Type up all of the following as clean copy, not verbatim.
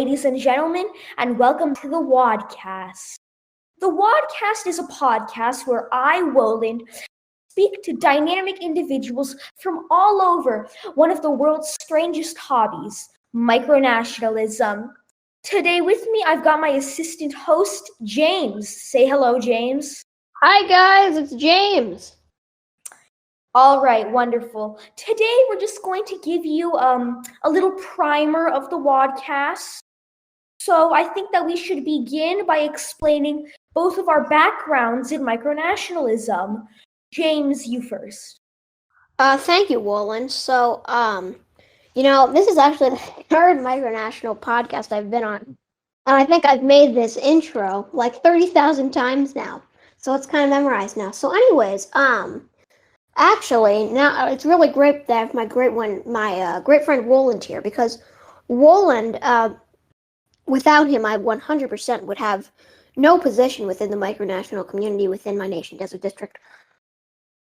ladies and gentlemen, and welcome to the Wadcast. The Wadcast is a podcast where I, Woland, speak to dynamic individuals from all over one of the world's strangest hobbies, micronationalism. Today with me, I've got my assistant host, James. Say hello, James. Hi guys, it's James. All right, wonderful. Today we're just going to give you a little primer of the Wadcast. So I think that we should begin by explaining both of our backgrounds in micronationalism. James, you first. Thank you, Wolin. So, this is actually the third micronational podcast I've been on. And I think I've made this intro like 30,000 times now. So it's kind of memorized now. So anyways, actually, now it's really great that I have my great friend Roland here, because Roland, without him, I 100% would have no position within the micronational community within my Nation Desert District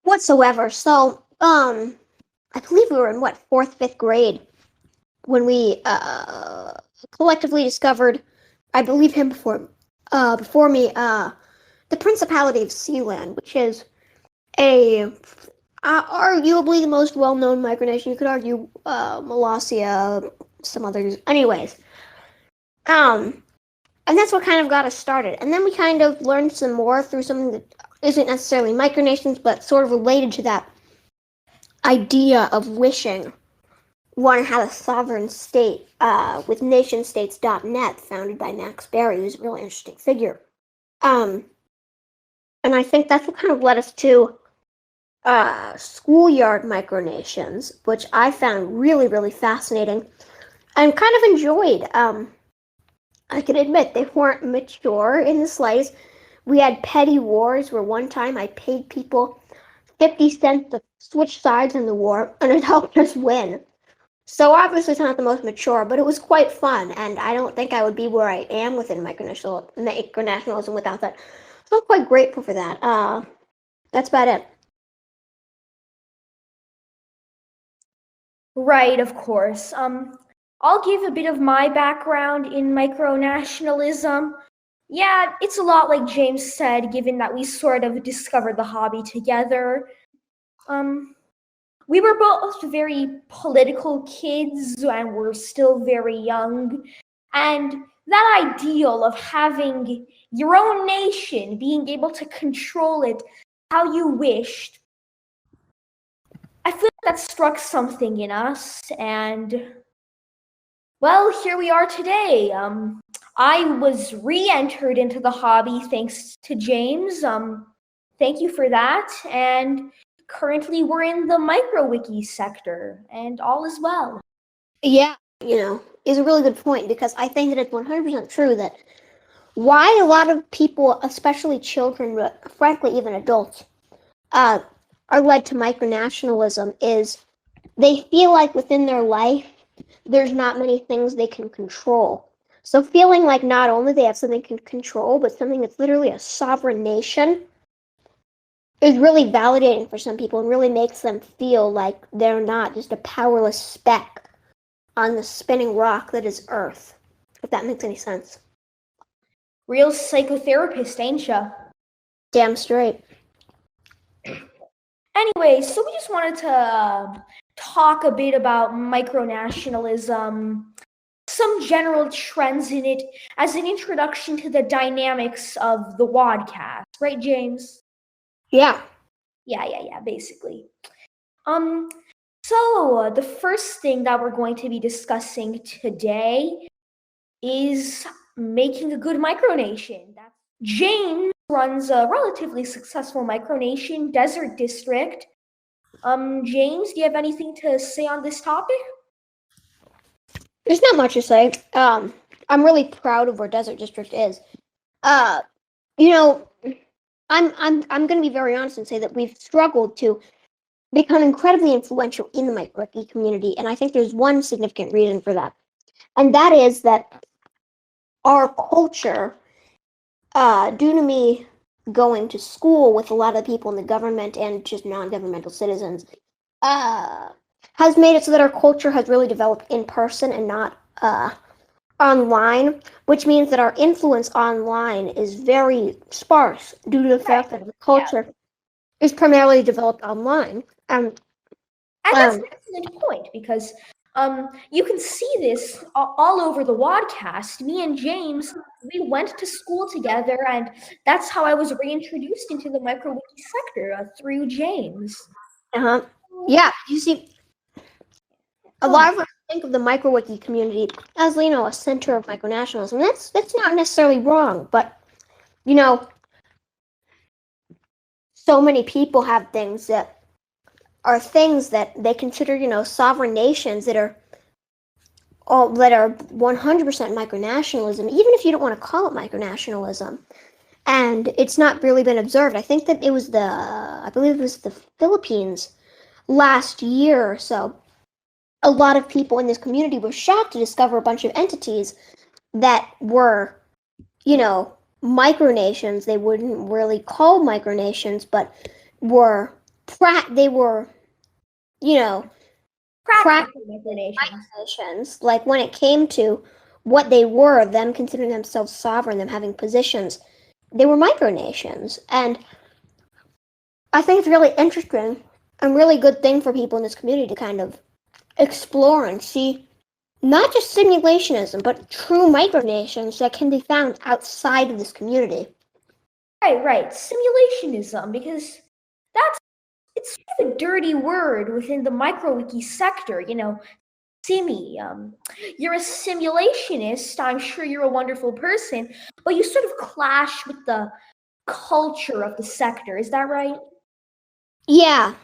whatsoever. So, I believe we were in fourth, fifth grade when we collectively discovered, I believe him before me, the Principality of Sealand, which is arguably the most well-known micronation. You could argue Molossia, some others. Anyways, and that's what kind of got us started. And then we kind of learned some more through something that isn't necessarily micronations, but sort of related to that idea of wishing one had a sovereign state, with nationstates.net, founded by Max Berry, who's a really interesting figure. And I think that's what kind of led us to schoolyard micronations, which I found really, really fascinating and kind of enjoyed. I can admit they weren't mature in the slightest. We had petty wars where one time I paid people 50 cents to switch sides in the war, and it helped us win. So obviously it's not the most mature, but it was quite fun, and I don't think I would be where I am within micronationalism without that. So I'm quite grateful for that. That's about it. Right, of course. I'll give a bit of my background in micronationalism. Yeah, it's a lot like James said, given that we sort of discovered the hobby together. We were both very political kids and we're still very young. And that ideal of having your own nation, being able to control it how you wished, I feel like that struck something in us. And, well, here we are today. I was re-entered into the hobby thanks to James. Thank you for that. And currently we're in the MicroWiki sector, and all is well. Yeah, is a really good point, because I think that it's 100% true that why a lot of people, especially children, but frankly even adults, are led to micronationalism is they feel like within their life there's not many things they can control. So feeling like not only they have something they can control, but something that's literally a sovereign nation is really validating for some people and really makes them feel like they're not just a powerless speck on the spinning rock that is Earth, if that makes any sense. Real psychotherapist, ain't ya? Damn straight. Anyway, so we just wanted to talk a bit about micronationalism, some general trends in it as an introduction to the dynamics of the Wadcast, right, James? Yeah. Yeah, basically. So the first thing that we're going to be discussing today is making a good micronation. James runs a relatively successful micronation, Desert District. James, do you have anything to say on this topic? There's not much to say. I'm really proud of where Desert District is. I'm gonna be very honest and say that we've struggled to become incredibly influential in the MicroWiki community, and I think there's one significant reason for that. And that is that our culture, due to me going to school with a lot of people in the government and just non-governmental citizens, has made it so that our culture has really developed in person and not online, which means that our influence online is very sparse due to the fact that the culture is primarily developed online. And that's an excellent point because you can see this all over the wadcast. Me and James, we went to school together, and that's how I was reintroduced into the MicroWiki sector through James. Yeah, you see, a lot of us think of the MicroWiki community as, a center of micronationalism. That's not necessarily wrong, but, so many people have things that they consider, sovereign nations that are 100% micronationalism, even if you don't want to call it micronationalism. And it's not really been observed. I think that I believe it was the Philippines last year or so. A lot of people in this community were shocked to discover a bunch of entities that were, micronations. They wouldn't really call micronations, but they were, Practical micronations. Like when it came to what they were, them considering themselves sovereign, them having positions, they were micronations. And I think it's really interesting and really good thing for people in this community to kind of explore and see not just simulationism, but true micronations that can be found outside of this community. Right. Simulationism, because it's sort of a dirty word within the MicroWiki sector, simi. You're a simulationist. I'm sure you're a wonderful person, but you sort of clash with the culture of the sector. Is that right? Yeah.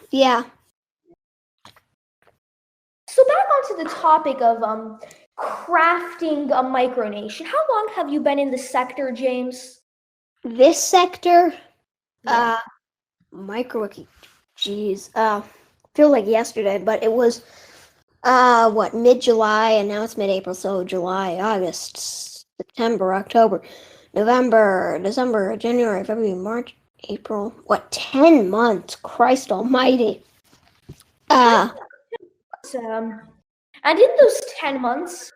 So back onto the topic of crafting a micronation. How long have you been in the sector, James? This sector, MicroWiki. Jeez, feel like yesterday, but it was mid-July, and now it's mid-April, so July, August, September, October, November, December, January, February, March, April. 10 months? Christ almighty. And in those 10 months,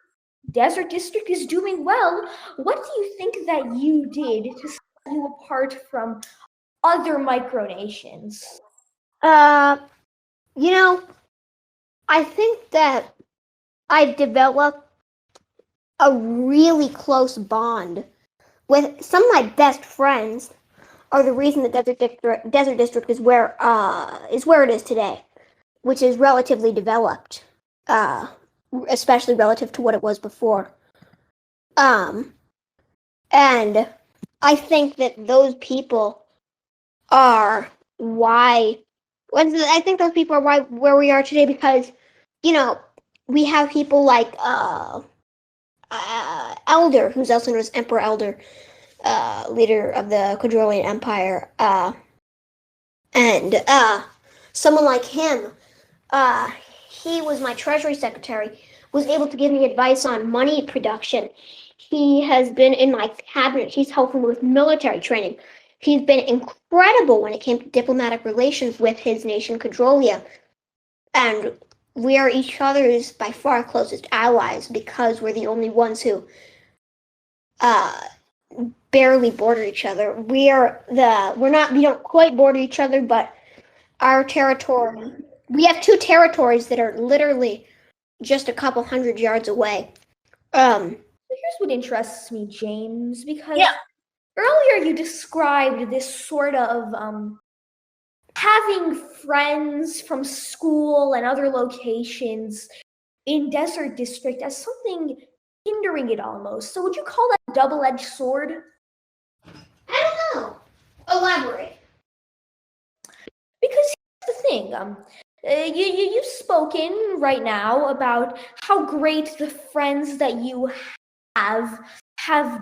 Desert District is doing well. What do you think that you did to set you apart from other micronations? I think that I developed a really close bond with some of my best friends. Are the reason that Desert District is where it is today, which is relatively developed, especially relative to what it was before. And I think that those people are why. I think those people are where we are today because, we have people like Elder, who's also known as Emperor Elder, leader of the Quadrillion Empire, and someone like him. He was my treasury secretary, was able to give me advice on money production. He has been in my cabinet. He's helping me with military training. He's been incredible when it came to diplomatic relations with his nation, Quadrillia. And we are each other's by far closest allies because we're the only ones who barely border each other. We don't quite border each other, but our territory, we have two territories that are literally just a couple hundred yards away. Here's what interests me, James, because earlier you described this sort of having friends from school and other locations in Desert District as something hindering it almost. So would you call that a double-edged sword? I don't know. Elaborate. Because here's the thing, you've spoken right now about how great the friends that you have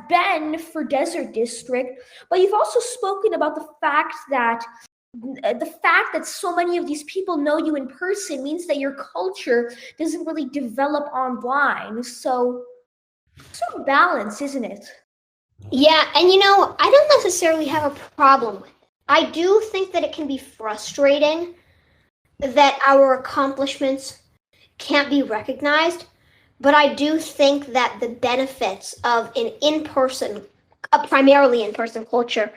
been for Desert District, but you've also spoken about the fact that so many of these people know you in person means that your culture doesn't really develop online. So sort of balance, isn't it? Yeah, and I don't necessarily have a problem with it. I do think that it can be frustrating that our accomplishments can't be recognized, but I do think that the benefits of an in-person, primarily in-person culture,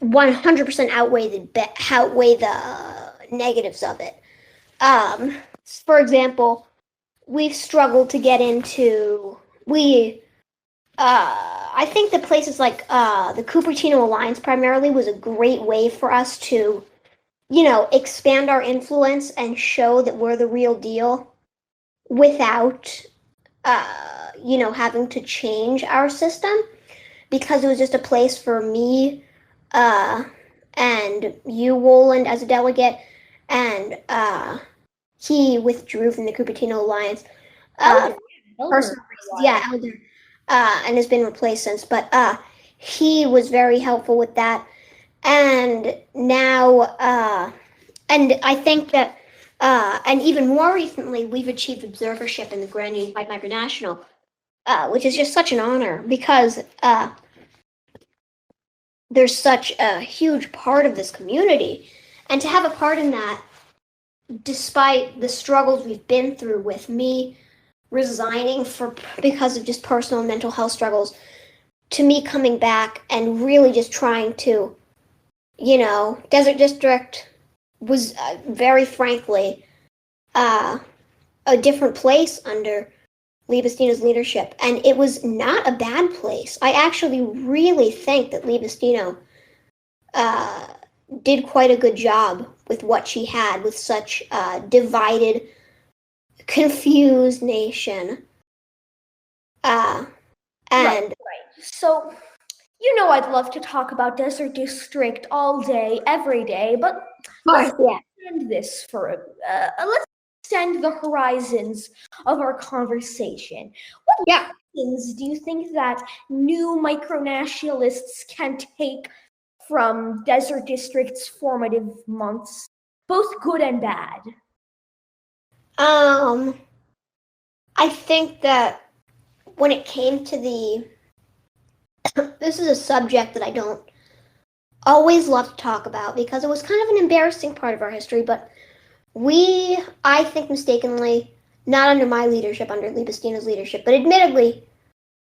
100% outweigh the negatives of it. For example, we've struggled to get into I think that places like the Cupertino Alliance primarily was a great way for us to, expand our influence and show that we're the real deal without, having to change our system, because it was just a place for me and you, Woland, as a delegate, and he withdrew from the Cupertino Alliance. Elder. Personal reasons, yeah, Elder, and has been replaced since. But he was very helpful with that, and now, and I think that, and even more recently, we've achieved observership in the Grand Unified Micronational, which is just such an honor because there's such a huge part of this community, and to have a part in that, despite the struggles we've been through with me resigning because of just personal and mental health struggles, to me coming back and really just trying to, Desert District was very frankly a different place under Libestino's leadership, and it was not a bad place. I actually really think that Libestino did quite a good job with what she had, with such a divided, confused nation. And right. So, I'd love to talk about Desert District all day, every day, but let's extend this let's extend the horizons of our conversation. What lessons do you think that new micronationalists can take from Desert District's formative months, both good and bad? I think that when it came to this is a subject that I don't always love to talk about because it was kind of an embarrassing part of our history, but I think mistakenly, not under my leadership, under Libestino's leadership, but admittedly,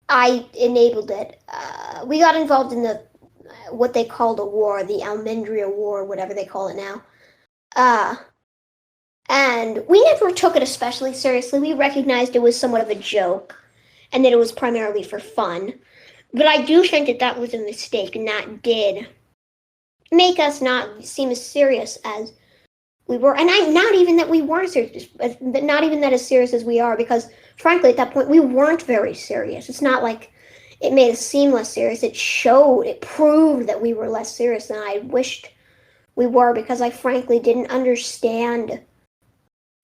I enabled it. We got involved in what they called a war, the Almendria War, whatever they call it now. And we never took it especially seriously. We recognized it was somewhat of a joke and that it was primarily for fun. But I do think that was a mistake, and that did make us not seem as serious as we were. And not even that we weren't serious, but not even that as serious as we are, because frankly, at that point, we weren't very serious. It's not like it made us seem less serious. It proved that we were less serious than I wished we were, because I frankly didn't understand,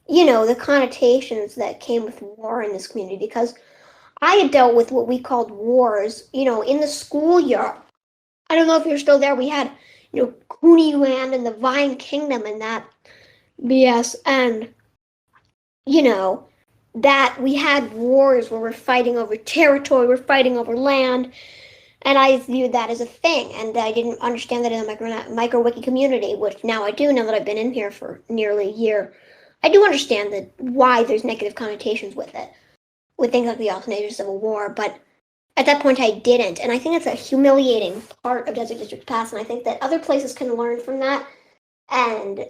the connotations that came with war in this community, because I had dealt with what we called wars, in the schoolyard. I don't know if you're still there. We had, Cooneyland and the Vine Kingdom and that BS. And, that we had wars where we're fighting over territory, we're fighting over land. And I viewed that as a thing. And I didn't understand that in the micro-wiki community, which now I do, now that I've been in here for nearly a year. I do understand why there's negative connotations with it, with things like the Alternate Civil War, but at that point I didn't. And I think it's a humiliating part of Desert District's past, and I think that other places can learn from that and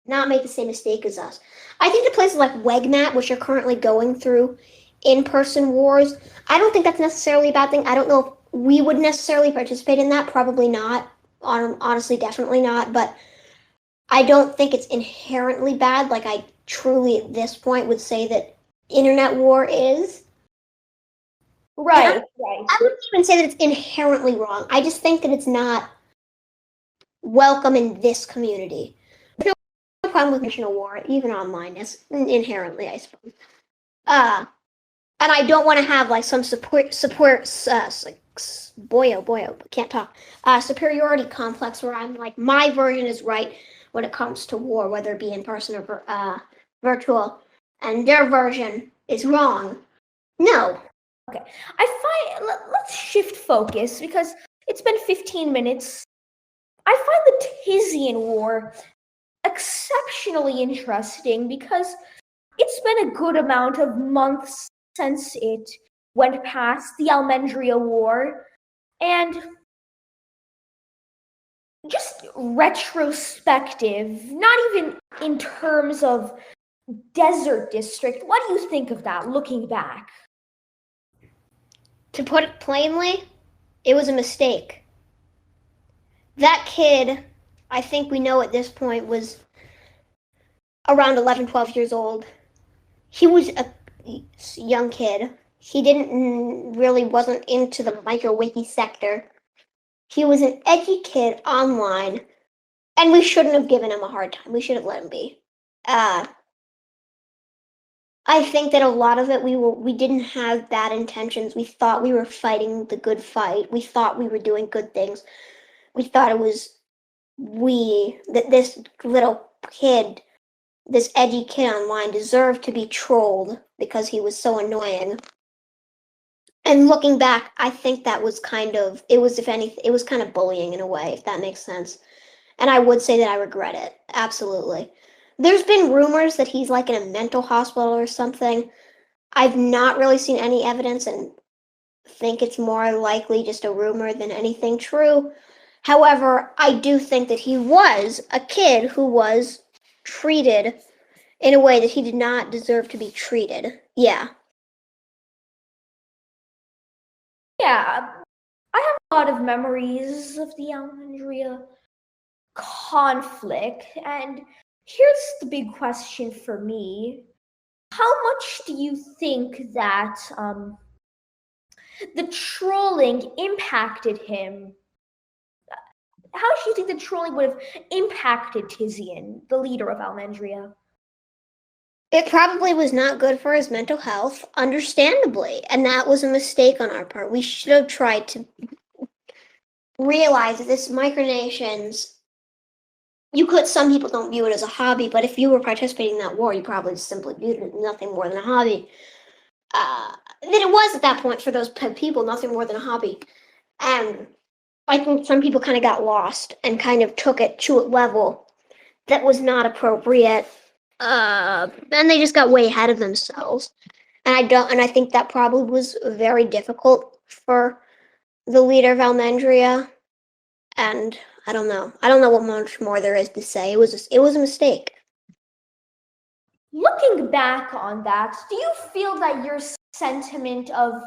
not make the same mistake as us. I think the places like Wegmat, which are currently going through in-person wars, I don't think that's necessarily a bad thing. I don't know if we would necessarily participate in that. Probably not. Honestly, definitely not. But I don't think it's inherently bad. Like, I truly, at this point, would say that internet war is. Right. I wouldn't even say that it's inherently wrong. I just think that it's not welcome in this community. There's no problem with national war, even online, inherently, I suppose. And I don't want to have like some can't talk. Superiority complex where I'm like, my version is right when it comes to war, whether it be in person or virtual, and their version is wrong. No. Okay. Let's shift focus, because it's been 15 minutes. I find the Tizian War exceptionally interesting because it's been a good amount of months since it went past the Almendria War, and just retrospective, not even in terms of Desert District, what do you think of that looking back? To put it plainly, it was a mistake. That kid, I think we know at this point, was around 11, 12 years old. He was a young kid. He wasn't into the micro-wiki sector. He was an edgy kid online, and we shouldn't have given him a hard time. We should have let him be. I think that a lot of it, we didn't have bad intentions. We thought we were fighting the good fight. We thought we were doing good things. We thought that this little kid, this edgy kid online deserved to be trolled because he was so annoying. And looking back, I think that was it was kind of bullying in a way, if that makes sense. And I would say that I regret it. Absolutely. There's been rumors that he's like in a mental hospital or something. I've not really seen any evidence and think it's more likely just a rumor than anything true. However, I do think that he was a kid who was treated in a way that he did not deserve to be treated. Yeah. Yeah, I have a lot of memories of the Almendria conflict, and here's the big question for me. How much do you think that the trolling impacted him? How do you think the trolling would have impacted Tizian, the leader of Almendria? It probably was not good for his mental health, understandably, and that was a mistake on our part. We should have tried to realize that this micronations, some people don't view it as a hobby, but if you were participating in that war, you probably simply viewed it as nothing more than a hobby. Then it was at that point for those people nothing more than a hobby. And I think some people kind of got lost and kind of took it to a level that was not appropriate. And they just got way ahead of themselves. And I think that probably was very difficult for the leader of Almendria. And I don't know what much more there is to say. It was a mistake. Looking back on that, do you feel that your sentiment of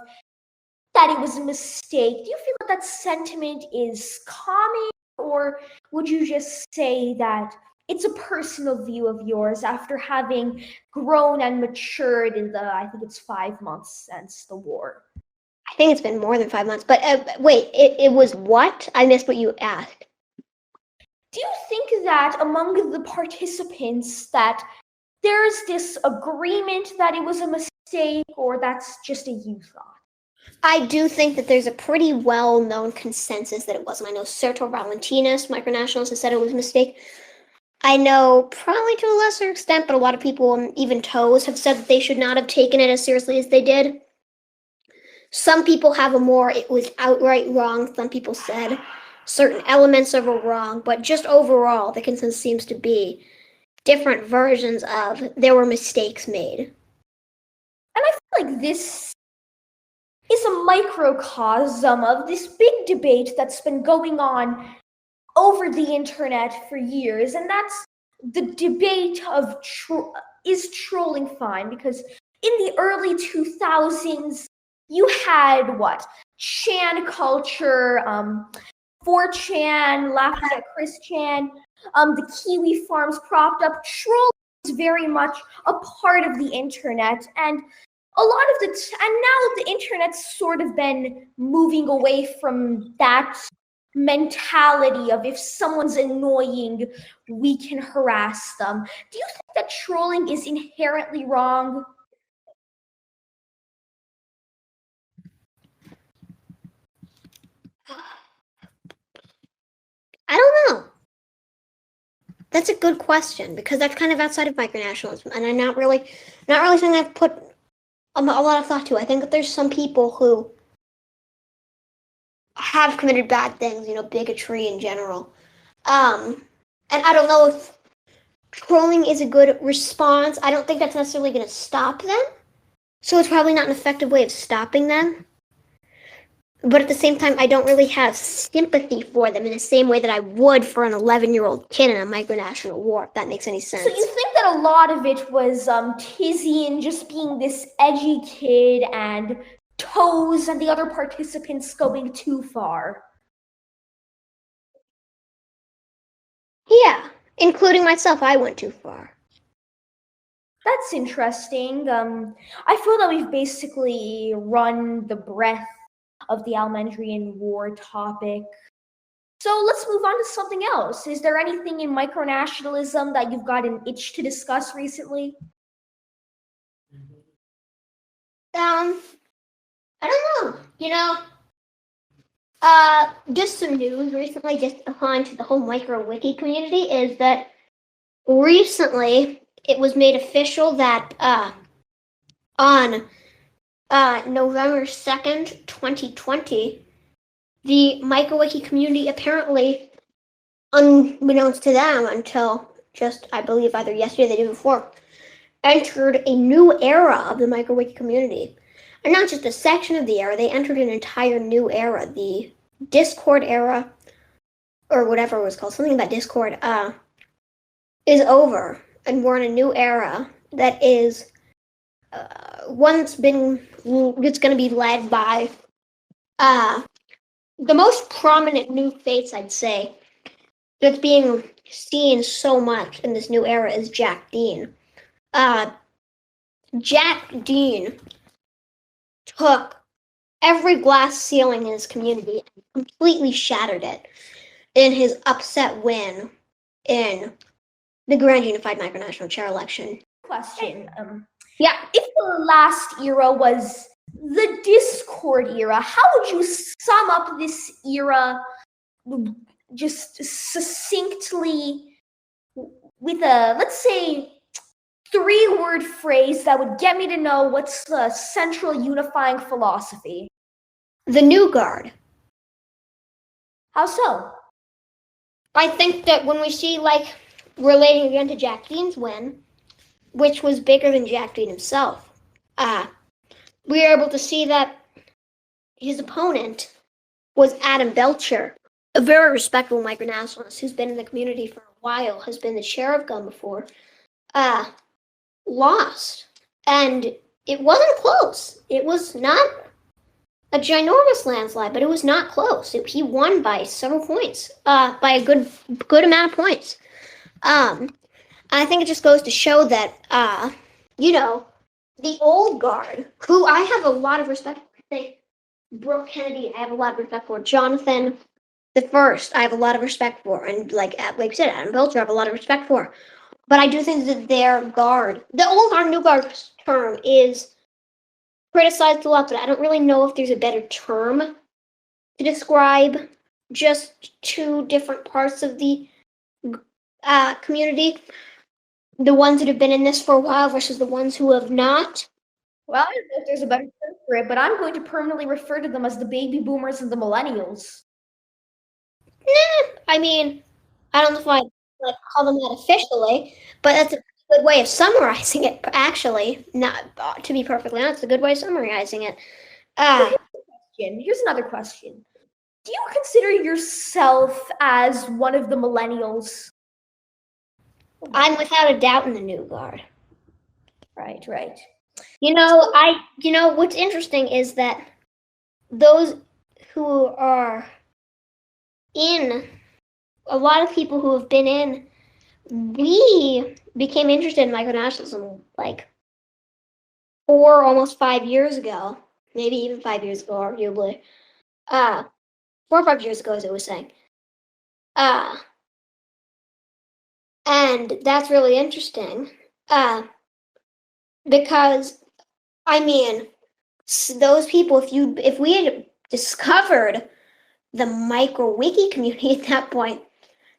that it was a mistake, do you feel that sentiment is common, or would you just say that it's a personal view of yours after having grown and matured in I think it's 5 months since the war? I think it's been more than 5 months. But wait, it was what? I missed what you asked. Do you think that among the participants that there's this agreement that it was a mistake, or that's just a you thought? I do think that there's a pretty well-known consensus that it wasn't. I know Sertor Valentinus, Micronationals, has said it was a mistake. I know probably to a lesser extent, but a lot of people, even Toes, have said that they should not have taken it as seriously as they did. Some people have it was outright wrong. Some people said certain elements of it wrong, but just overall, the consensus seems to be different versions of there were mistakes made. And I feel like this is a microcosm of this big debate that's been going on over the internet for years, and that's the debate of is trolling fine? Because in the early 2000s, you had Chan culture, 4chan, laughing at Chris Chan, the Kiwi farms propped up. Trolling is very much a part of the internet, and a lot of and now the internet's sort of been moving away from that mentality of if someone's annoying, we can harass them. Do you think that trolling is inherently wrong? I don't know. That's a good question because that's kind of outside of micronationalism, and I'm not really something I've put a lot of thought to. I think that there's some people who have committed bad things, bigotry in general. And I don't know if trolling is a good response. I don't think that's necessarily going to stop them. So it's probably not an effective way of stopping them. But at the same time, I don't really have sympathy for them in the same way that I would for an 11-year-old kid in a micronational war, if that makes any sense. So you think that a lot of it was Tizian just being this edgy kid and Toes and the other participants going too far? Yeah, including myself, I went too far. That's interesting. I feel that we've basically run the breadth of the Almendrian War topic. So let's move on to something else. Is there anything in micronationalism that you've got an itch to discuss recently? I don't know. Just some news recently, just on to the whole MicroWiki community, is that recently it was made official that on November 2nd, 2020, the MicroWiki community apparently, unbeknownst to them until just, I believe, either yesterday or the day before, entered a new era of the MicroWiki community. And not just a section of the era, they entered an entire new era. The Discord era, or whatever it was called, something about Discord, is over. And we're in a new era that is it's going to be led by the most prominent new face, I'd say, that's being seen so much in this new era is Jack Dean. Jack Dean took every glass ceiling in his community and completely shattered it in his upset win in the Grand Unified Micronational Chair election. Question. Yeah. If the last era was the Discord era, how would you sum up this era just succinctly with a, let's say, 3-word phrase that would get me to know what's the central unifying philosophy? The New Guard. How so? I think that when we see, relating again to Jack Dean's win, which was bigger than Jack Dean himself, we are able to see that his opponent was Adam Belcher, a very respectable micronationalist who's been in the community for a while, has been the chair of GUM before, lost. And it wasn't close. It was not a ginormous landslide, but it was not close. He won by several points, by a good amount of points. I think it just goes to show that, the old guard, who I have a lot of respect for, I think Brooke Kennedy, I have a lot of respect for, Jonathan the First, I have a lot of respect for, and like we said, Adam Belcher, I have a lot of respect for. But I do think that their guard, the old guard, new guard term is criticized a lot, but I don't really know if there's a better term to describe just two different parts of the community. The ones that have been in this for a while versus the ones who have not. Well, I don't know if there's a better term for it, but I'm going to permanently refer to them as the baby boomers and the millennials. I mean, I don't know if I call them that officially, but that's a good way of summarizing it. Actually, not to be perfectly honest, a good way of summarizing it. Here's another question. Do you consider yourself as one of the millennials? I'm without a doubt in the new guard. Right. What's interesting is that those who are in, a lot of people who have been in, we became interested in micronationalism almost 5 years ago, maybe even 5 years ago, arguably. 4 or 5 years ago, as I was saying. And that's really interesting, because, those people, if we had discovered the MicroWiki community at that point,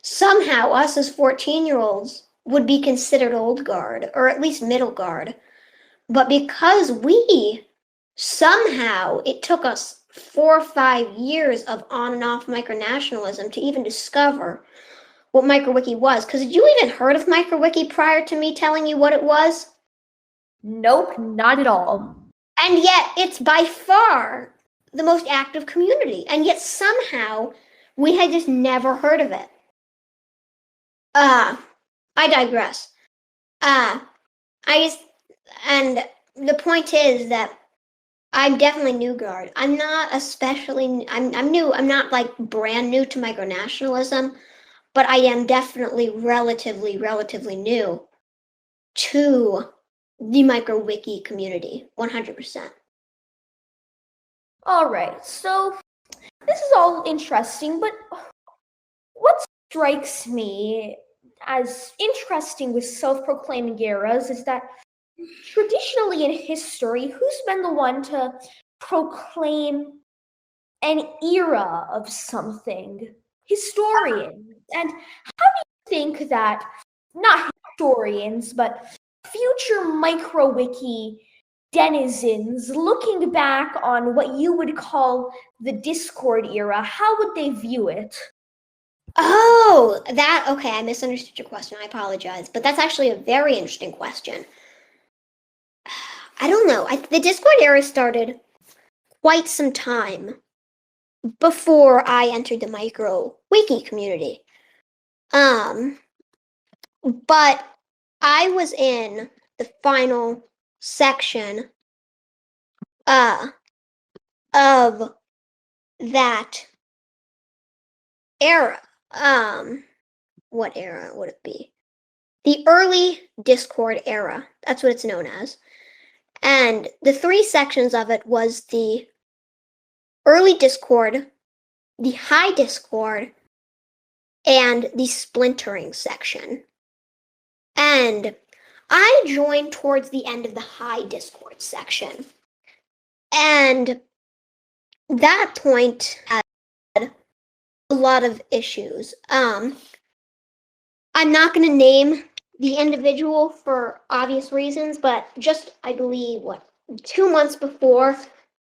somehow us as 14-year-olds would be considered old guard, or at least middle guard. But because somehow it took us 4 or 5 years of on and off micronationalism to even discover what MicroWiki was. Because did you even heard of MicroWiki prior to me telling you what it was? Nope, not at all. And yet, it's by far the most active community. And yet, somehow, we had just never heard of it. I digress. And the point is that I'm definitely new guard. I'm not I'm new. I'm not like brand new to micronationalism, but I am definitely relatively new to the MicroWiki community, 100%. All right, so this is all interesting, but what strikes me as interesting with self-proclaiming eras is that traditionally in history, who's been the one to proclaim an era of something? Historians. And how do you think that, not historians, but future MicroWiki denizens looking back on what you would call the Discord era, how would they view it? Oh, okay, I misunderstood your question. I apologize. But that's actually a very interesting question. I don't know. The Discord era started quite some time before I entered the MicroWiki community. But I was in the final section of that era. What era would it be? The early Discord era. That's what it's known as. And the three sections of it was the early Discord, the high Discord, and the splintering section. And I joined towards the end of the high Discord section. And that point had a lot of issues. I'm not going to name the individual for obvious reasons, but just, I believe, 2 months before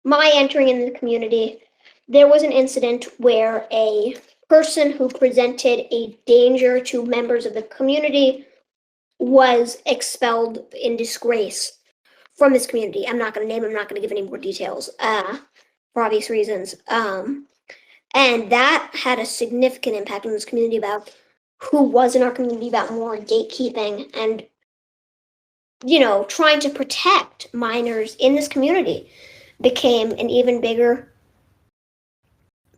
my entering in the community, there was an incident where a person who presented a danger to members of the community was expelled in disgrace from this community. I'm not going to name him, I'm not going to give any more details for obvious reasons. And that had a significant impact on this community about who was in our community, about more gatekeeping and, trying to protect minors in this community became an even bigger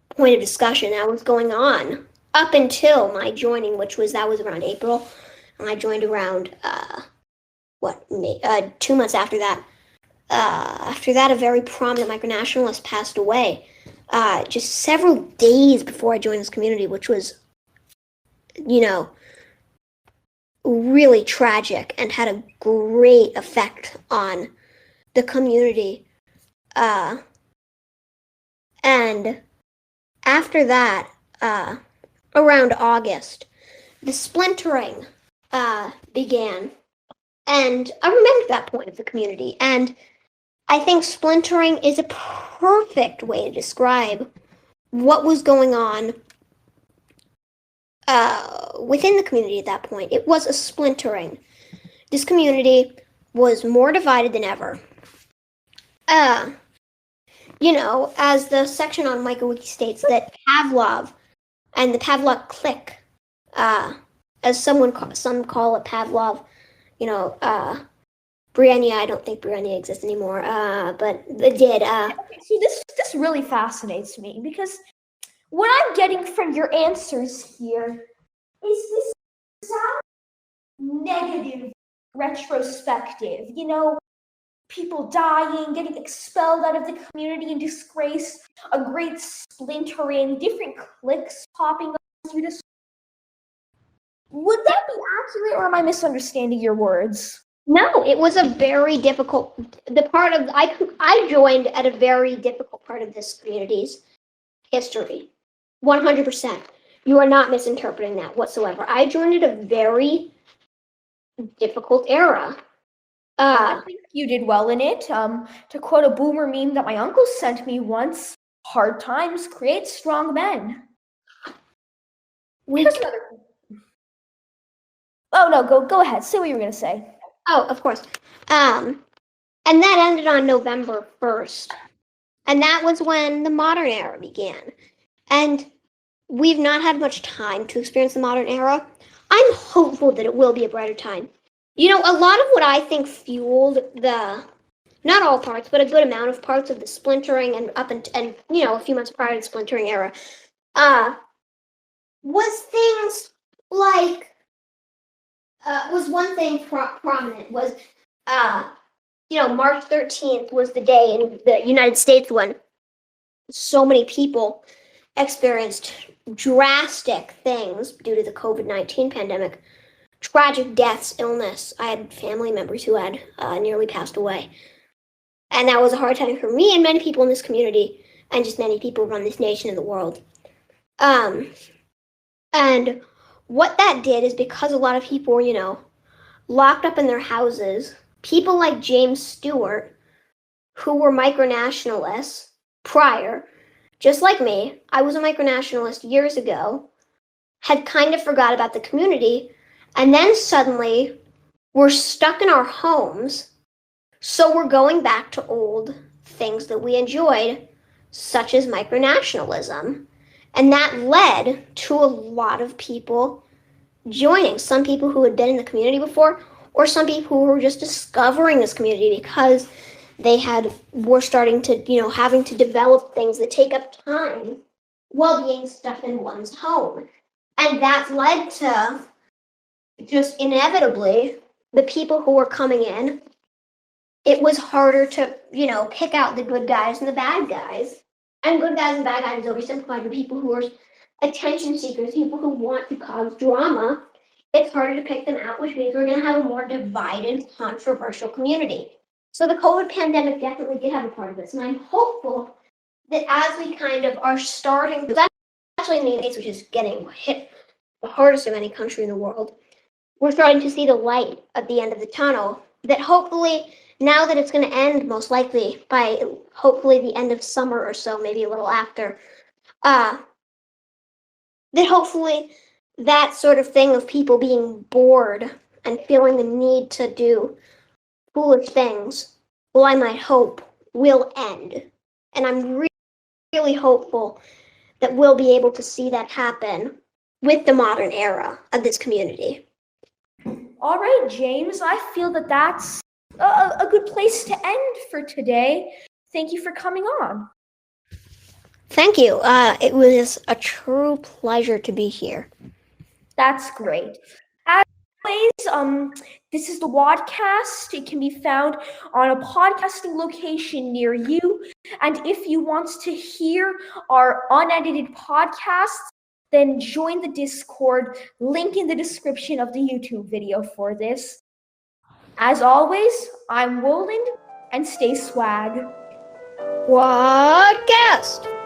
point of discussion that was going on up until my joining, that was around April. And I joined around, 2 months after that. After that, a very prominent micronationalist passed away just several days before I joined this community, which was, really tragic and had a great effect on the community. And after that, around August, the splintering began. And I remember that point of the community. And I think splintering is a perfect way to describe what was going on within the community at that point. It was a splintering. This community was more divided than ever. As the section on MicroWiki states, that Pavlov and the Pavlov clique, as some call it Pavlov, Britannia, I don't think Britannia exists anymore, but it did. So this really fascinates me because what I'm getting from your answers here is this sound negative retrospective. People dying, getting expelled out of the community in disgrace, a great splintering, different cliques popping up through this. Would that be accurate, or am I misunderstanding your words? No, it was a very difficult. I joined at a very difficult part of this community's history. 100%. You are not misinterpreting that whatsoever. I joined at a very difficult era. I think you did well in it. To quote a boomer meme that my uncle sent me once, hard times create strong men. Oh no, go ahead. Say what you were gonna say. Oh, of course. And that ended on November 1st. And that was when the modern era began. And we've not had much time to experience the modern era. I'm hopeful that it will be a brighter time. You know, a lot of what I think fueled the, not all parts, but a good amount of parts of the splintering and a few months prior to the splintering era, was things like, was one thing prominent was, March 13th was the day in the United States when so many people experienced drastic things due to the COVID-19 pandemic, tragic deaths, illness. I had family members who had nearly passed away. And that was a hard time for me and many people in this community and just many people around this nation and the world. And what that did is because a lot of people were, locked up in their houses, people like James Stewart, who were micronationalists prior, just like me, I was a micronationalist years ago, had kind of forgot about the community, and then suddenly we're stuck in our homes, so we're going back to old things that we enjoyed, such as micronationalism. And that led to a lot of people joining, some people who had been in the community before, or some people who were just discovering this community because they were starting to, having to develop things that take up time while being stuck in one's home. And that led to just inevitably the people who were coming in. It was harder to, pick out the good guys and the bad guys. And good guys and bad guys is oversimplified. The people who are attention seekers, people who want to cause drama, it's harder to pick them out, which means we're going to have a more divided, controversial community. So the COVID pandemic definitely did have a part of this. And I'm hopeful that as we kind of are starting, especially in the United States, which is getting hit the hardest of any country in the world, we're starting to see the light at the end of the tunnel, that hopefully, now that it's going to end, most likely by hopefully the end of summer or so, maybe a little after, that hopefully that sort of thing of people being bored and feeling the need to do foolish things, well, I might hope, will end. And I'm really hopeful that we'll be able to see that happen with the modern era of this community. All right, James, I feel that that's a good place to end for today. Thank you for coming on. Thank you. It was a true pleasure to be here. That's great. As always, this is the Wadcast. It can be found on a podcasting location near you. And if you want to hear our unedited podcasts, then join the Discord, link in the description of the YouTube video for this. As always, I'm Woland, and stay swag. Wadcast!